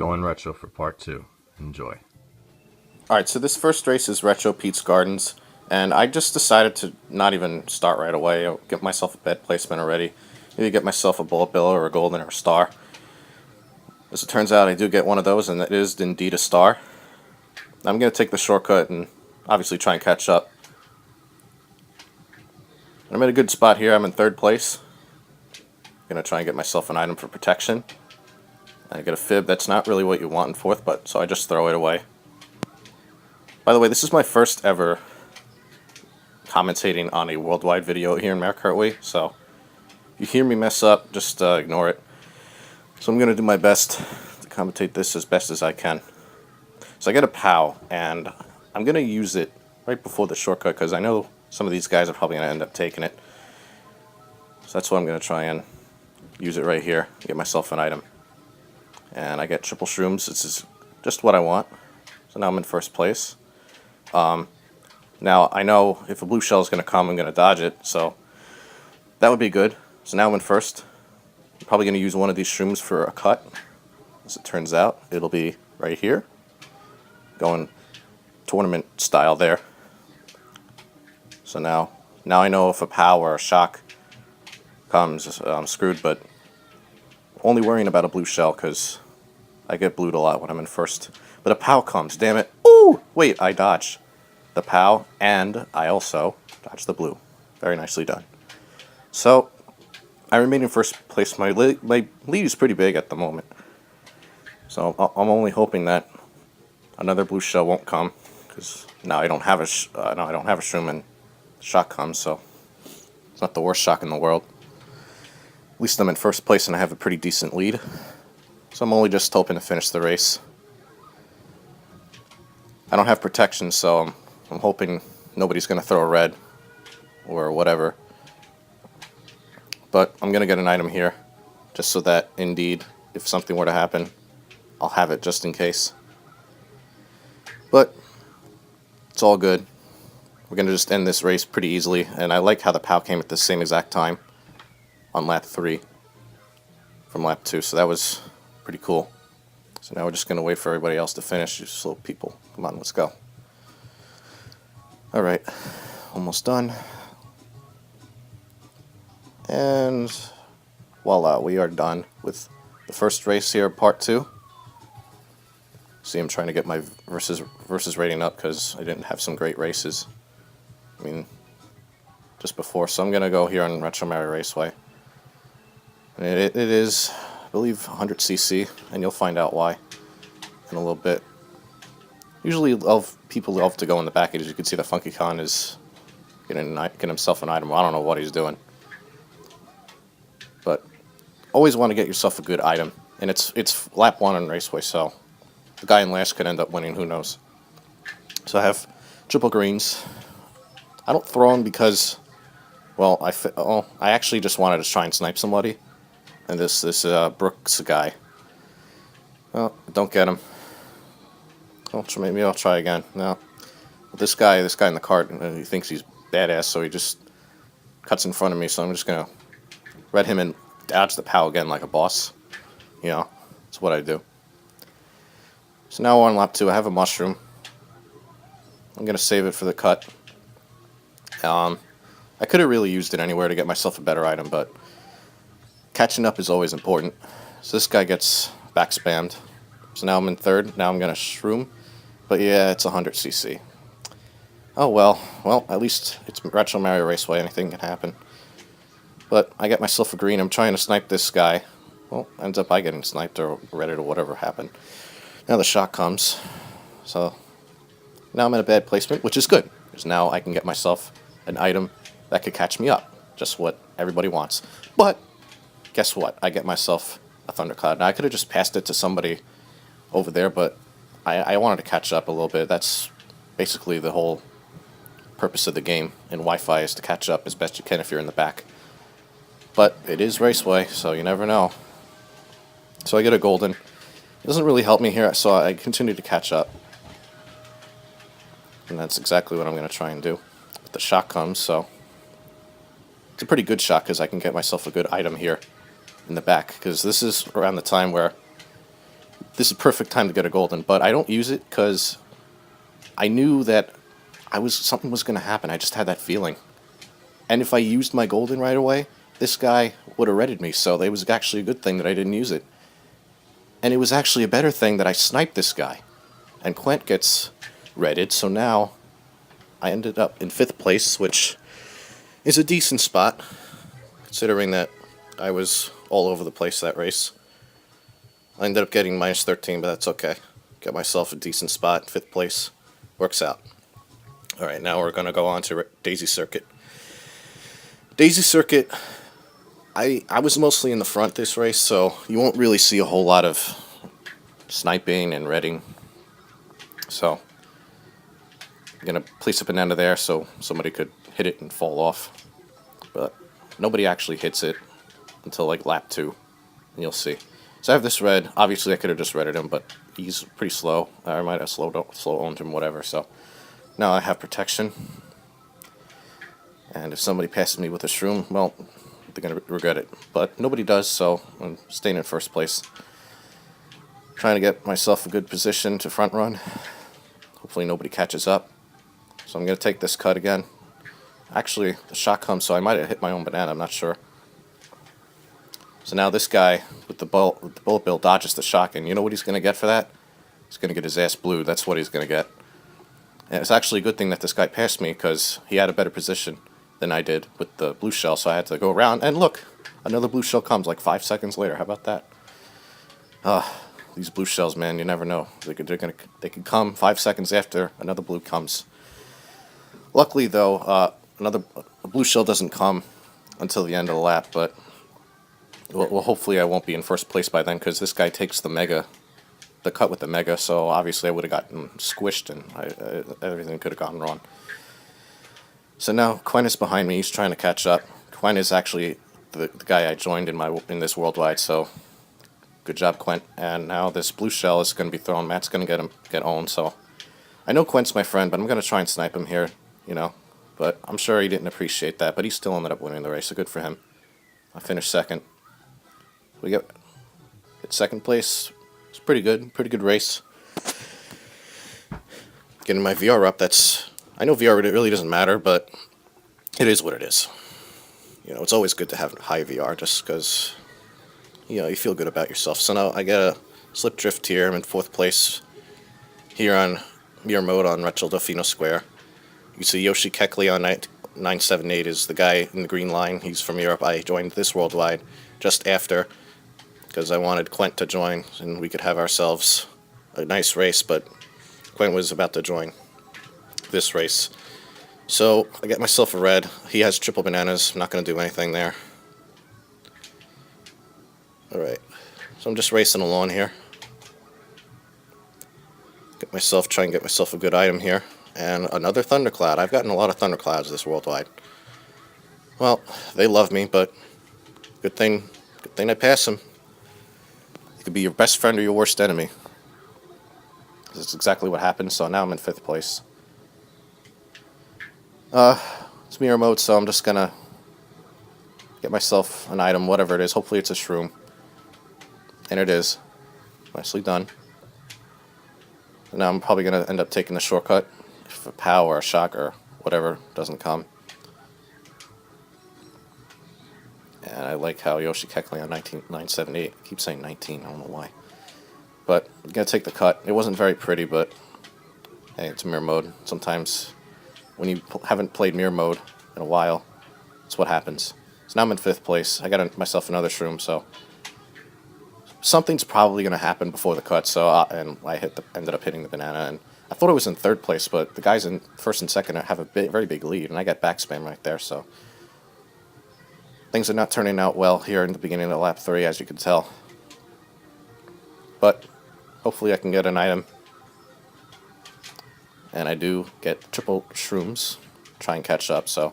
Going retro for part 2. Enjoy. Alright, so this first race is Retro Pete's Gardens, and I just decided to not even start right away. I'll get myself a bed placement already. Maybe get myself a bullet bill or a golden or a star. As it turns out, I do get one of those, and it is indeed a star. I'm going to take the shortcut and obviously try and catch up. I'm in a good spot here. I'm in third place. I'm going to try and get myself an item for protection. I get a fib. That's not really what you want in fourth, but so I just throw it away. By the way, this is my first ever commentating on a worldwide video here in MKWii, so if you hear me mess up, just ignore it. So I'm going to do my best to commentate this as best as I can. So I get a POW, and I'm going to use it right before the shortcut because I know some of these guys are probably going to end up taking it. So that's why I'm going to try and use it right here, get myself an item. And I get triple shrooms. This is just what I want. So now I'm in first place. Now I know if a blue shell is going to come, I'm going to dodge it. So that would be good. So now I'm in first. I'm probably going to use one of these shrooms for a cut. As it turns out, it'll be right here. Going tournament style there. So now I know if a POW or a shock comes, I'm screwed, but only worrying about a blue shell because I get blued a lot when I'm in first. But a POW comes, damn it. Ooh! Wait, I dodged the POW and I also dodged the blue. Very nicely done. So I remain in first place. My lead is pretty big at the moment. So I'm only hoping that another blue shell won't come because now I don't have a shroom and shock comes, so it's not the worst shock in the world. At least I'm in first place and I have a pretty decent lead. So I'm only just hoping to finish the race. I don't have protection, so I'm hoping nobody's going to throw a red or whatever. But I'm going to get an item here, just so that, indeed, if something were to happen, I'll have it just in case. But it's all good. We're going to just end this race pretty easily, and I like how the POW came at the same exact time on lap 3 from lap 2, so that was pretty cool. So now we're just going to wait for everybody else to finish. You slow people. Come on, let's go. Alright, almost done. And voila, we are done with the first race here, part 2. See, I'm trying to get my versus rating up because I didn't have some great races. I mean, just before. So I'm going to go here on Retro Mario Raceway. And it is, I believe, 100cc, and you'll find out why in a little bit. Usually people love to go in the back. As you can see, the Funky Khan is getting himself an item. I don't know what he's doing. But always want to get yourself a good item. And it's lap 1 on Raceway, so the guy in last could end up winning, who knows. So I have triple greens. I don't throw them because, well, I actually just wanted to try and snipe somebody. And this Brooks guy. Well, don't get him. Maybe I'll try again. No. This guy in the cart, he thinks he's badass, so he just cuts in front of me, so I'm just going to red him and dodge the POW again like a boss. You know, that's what I do. So now we're on lap 2. I have a mushroom. I'm going to save it for the cut. I could have really used it anywhere to get myself a better item, but catching up is always important. So this guy gets back spammed. So now I'm in third. Now I'm going to shroom. But yeah, it's 100cc. Oh well. Well, at least it's Retro Mario Raceway. Anything can happen. But I get myself a green. I'm trying to snipe this guy. Well, ends up I getting sniped or redded or whatever happened. Now the shot comes. So now I'm in a bad placement, which is good. Because now I can get myself an item that could catch me up. Just what everybody wants. But guess what? I get myself a Thundercloud. Now I could have just passed it to somebody over there, but I wanted to catch up a little bit. That's basically the whole purpose of the game in Wi-Fi, is to catch up as best you can if you're in the back. But it is Raceway, so you never know. So I get a golden. It doesn't really help me here, so I continue to catch up. And that's exactly what I'm going to try and do. But the shot comes, so it's a pretty good shot because I can get myself a good item here in the back. Because this is around the time where this is perfect time to get a golden, but I don't use it because I knew that something was going to happen. I just had that feeling. And if I used my golden right away, this guy would have redded me, so it was actually a good thing that I didn't use it. And it was actually a better thing that I sniped this guy. And Quent gets redded, so now I ended up in 5th place, which is a decent spot, considering that I was all over the place that race. I ended up getting minus 13, but that's okay. Got myself a decent spot, 5th place. Works out. Alright, now we're going to go on to Daisy Circuit. Daisy Circuit, I was mostly in the front this race, so you won't really see a whole lot of sniping and redding. So, I'm going to place a banana there so somebody could hit it and fall off. But nobody actually hits it until like lap 2, and you'll see. So I have this red. Obviously I could have just redded him, but he's pretty slow. I might have slow owned him, whatever. So now I have protection. And if somebody passes me with a shroom, well, they're going to regret it. But nobody does, so I'm staying in 1st place. Trying to get myself a good position to front run. Hopefully nobody catches up. So I'm going to take this cut again. Actually, the shot comes, so I might have hit my own banana, I'm not sure. So now this guy with the bullet bill dodges the shotgun. You know what he's going to get for that? He's going to get his ass blued. That's what he's going to get. And it's actually a good thing that this guy passed me because he had a better position than I did with the blue shell. So I had to go around. And look, another blue shell comes like 5 seconds later. How about that? These blue shells, man, you never know. They could come 5 seconds after another blue comes. Luckily, though, a blue shell doesn't come until the end of the lap, but well, hopefully I won't be in 1st place by then because this guy takes the cut with the mega, so obviously I would have gotten squished and everything could have gone wrong. So now Quent is behind me. He's trying to catch up. Quent is actually the guy I joined in this worldwide, so good job, Quent. And now this blue shell is going to be thrown. Matt's going to get owned, so I know Quent's my friend, but I'm going to try and snipe him here, you know. But I'm sure he didn't appreciate that, but he still ended up winning the race, so good for him. I finished 2nd. We get 2nd place. It's pretty good race. Getting my VR up, I know VR really doesn't matter, but it is what it is. You know, it's always good to have high VR just because, you know, you feel good about yourself. So now I get a slip drift here. I'm in 4th place here on mirror mode on Rachel Delfino Square. You see YoshiKecleon978 is the guy in the green line. He's from Europe. I joined this worldwide just after because I wanted Quent to join and we could have ourselves a nice race, but Quent was about to join this race. So I get myself a red. He has triple bananas. I'm not going to do anything there. Alright, so I'm just racing along here. Try and get myself a good item here. And another thundercloud. I've gotten a lot of thunderclouds this worldwide. Well, they love me, but good thing I pass them. It could be your best friend or your worst enemy. This is exactly what happened, so now I'm in 5th place. It's mirror mode, so I'm just gonna get myself an item, whatever it is. Hopefully it's a shroom. And it is. Nicely done. And now I'm probably gonna end up taking the shortcut if a POW or a shock or whatever doesn't come. And I like how YoshiKecleon978 keeps saying 19, I don't know why. But I'm going to take the cut. It wasn't very pretty, but hey, it's mirror mode. Sometimes when you haven't played mirror mode in a while, that's what happens. So now I'm in 5th place. I got myself another shroom, so something's probably going to happen before the cut. So and I ended up hitting the banana, and I thought I was in 3rd place, but the guys in 1st and 2nd have a very big lead, and I got back spam right there, so things are not turning out well here in the beginning of lap 3, as you can tell. But hopefully I can get an item. And I do get triple shrooms, try and catch up, so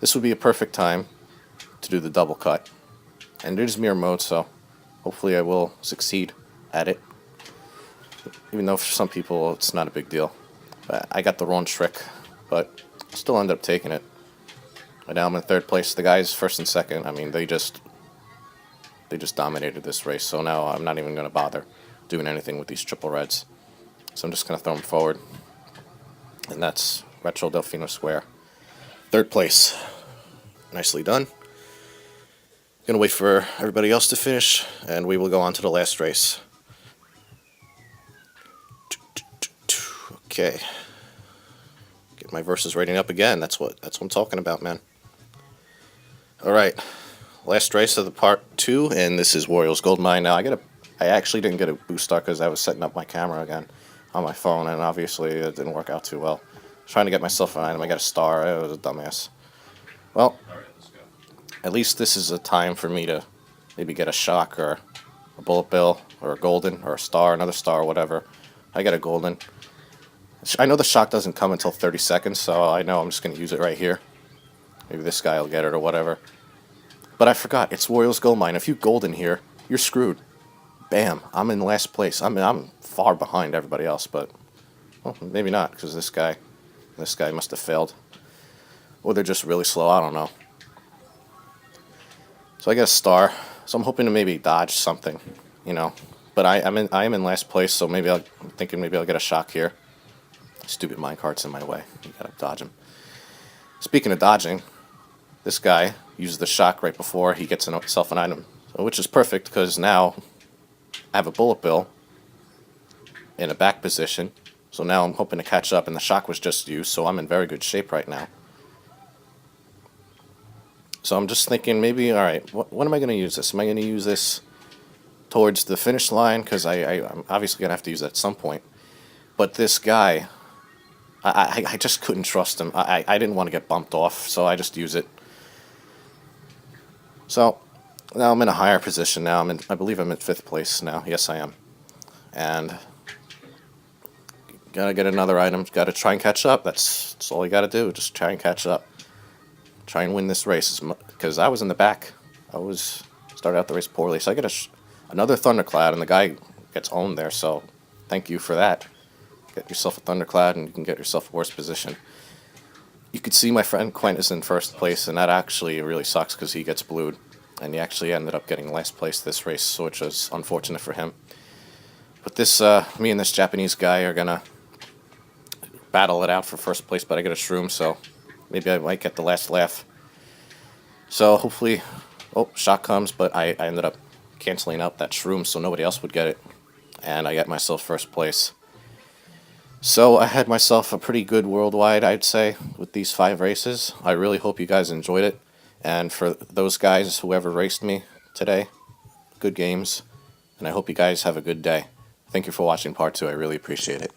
this would be a perfect time to do the double cut. And it is mirror mode, so hopefully I will succeed at it. Even though for some people it's not a big deal. I got the wrong trick, but I still end up taking it. And now I'm in 3rd place. The guys 1st and 2nd, I mean, they just dominated this race, so now I'm not even going to bother doing anything with these triple reds. So I'm just going to throw them forward. And that's Retro Delfino Square. Third place. Nicely done. Gonna wait for everybody else to finish, and we will go on to the last race. Okay. Get my versus rating up again. That's what I'm talking about, man. Alright. Last race of the part 2, and this is Wario's Gold Mine. Now I actually didn't get a boost start because I was setting up my camera again on my phone, and obviously it didn't work out too well. Trying to get myself an item, I got a star. I was a dumbass. Well, at least this is a time for me to maybe get a shock or a bullet bill or a golden or a star, another star, whatever. I get a golden. I know the shock doesn't come until 30 seconds, so I know I'm just going to use it right here. Maybe this guy will get it or whatever. But I forgot, it's Wario's Gold Mine. If you golden here, you're screwed. Bam, I'm in last place. I'm far behind everybody else, but well, maybe not, because this guy must have failed. Or they're just really slow, I don't know. So I get a star, so I'm hoping to maybe dodge something, you know. But I am in last place, so I'm thinking maybe I'll get a shock here. Stupid minecart's in my way. You gotta dodge him. Speaking of dodging, this guy uses the shock right before he gets himself an item, which is perfect because now I have a bullet bill in a back position. So now I'm hoping to catch up, and the shock was just used, so I'm in very good shape right now. So I'm just thinking maybe, alright, what am I going to use this? Am I going to use this towards the finish line? Because I'm obviously going to have to use it at some point. But this guy, I just couldn't trust him. I didn't want to get bumped off, so I just use it. So now I'm in a higher position now. I believe I'm in 5th place now. Yes, I am. And gotta get another item. Gotta try and catch up. That's all you gotta do. Just try and catch up. Try and win this race, because I was in the back. Started out the race poorly, so I get another Thundercloud, and the guy gets owned there, so thank you for that. Get yourself a Thundercloud, and you can get yourself a worse position. You could see my friend Quent is in 1st place, and that actually really sucks, because he gets blued, and he actually ended up getting last place this race, which was unfortunate for him. But this, me and this Japanese guy are gonna battle it out for 1st place, but I get a shroom, so maybe I might get the last laugh. So hopefully, shot comes, but I ended up canceling out that shroom so nobody else would get it. And I got myself 1st place. So I had myself a pretty good worldwide, I'd say, with these 5 races. I really hope you guys enjoyed it. And for those guys, whoever raced me today, good games. And I hope you guys have a good day. Thank you for watching part 2. I really appreciate it.